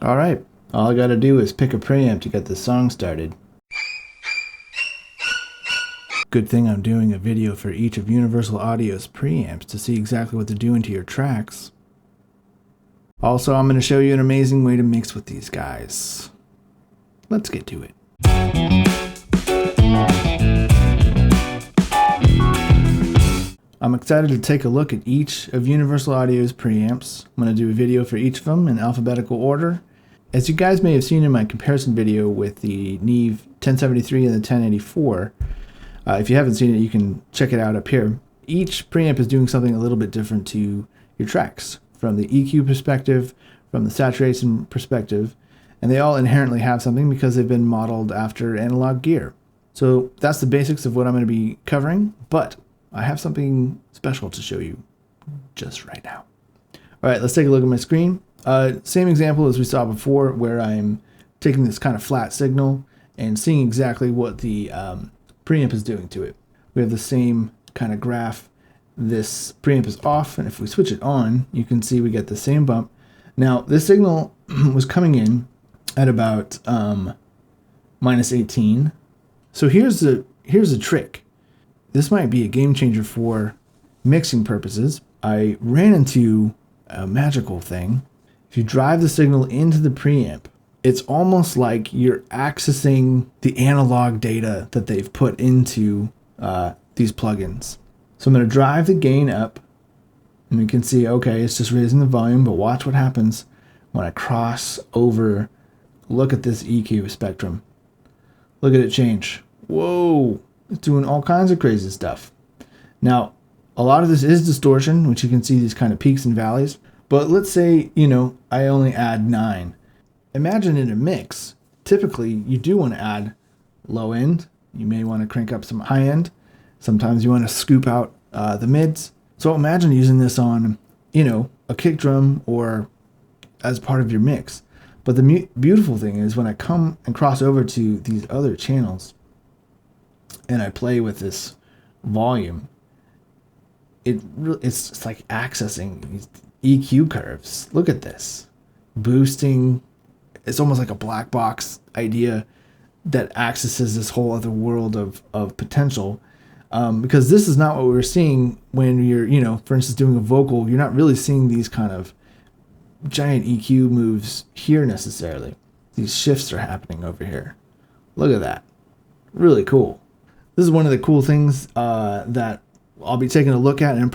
Alright, all I gotta do is pick a preamp to get this song started. Good thing I'm doing a video for each of Universal Audio's preamps to see exactly what they're doing to your tracks. Also, I'm going to show you an amazing way to mix with these guys. Let's get to it. I'm excited to take a look at each of Universal Audio's preamps. I'm going to do a video for each of them in alphabetical order. As you guys may have seen in my comparison video with the Neve 1073 and the 1084, if you haven't seen it, you can check it out up here. Each preamp is doing something a little bit different to your tracks, from the EQ perspective, from the saturation perspective, and they all inherently have something because they've been modeled after analog gear. So that's the basics of what I'm going to be covering, but I have something special to show you just right now. All right, let's take a look at my screen. Same example as we saw before, where I'm taking this kind of flat signal and seeing exactly what the preamp is doing to it. We have the same kind of graph. This preamp is off, and if we switch it on, you can see we get the same bump. Now, this signal was coming in at about minus 18. So here's the trick. This might be a game changer for mixing purposes. I ran into a magical thing. If you drive the signal into the preamp, it's almost like you're accessing the analog data that they've put into these plugins. So I'm going to drive the gain up, and we can see, okay, it's just raising the volume, but watch what happens when I cross over. Look at this EQ spectrum. Look at it change. Whoa, it's doing all kinds of crazy stuff. Now, a lot of this is distortion, which you can see these kind of peaks and valleys, but let's say, I only add 9. Imagine in a mix, typically you do want to add low end. You may want to crank up some high end. Sometimes you want to scoop out the mids. So imagine using this on, a kick drum or as part of your mix. But the beautiful thing is when I come and cross over to these other channels and I play with this volume, it's like accessing these EQ curves. Look at this. Boosting. It's almost like a black box idea that accesses this whole other world of potential. Because this is not what we're seeing when you're, for instance, doing a vocal. You're not really seeing these kind of giant EQ moves here necessarily. These shifts are happening over here. Look at that. Really cool. This is one of the cool things that I'll be taking a look at, and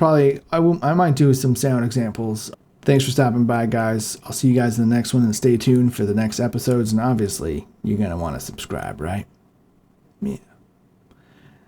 I might do some sound examples. Thanks for stopping by, guys. I'll see you guys in the next one, and stay tuned for the next episodes. And obviously, you're going to want to subscribe, right? Yeah.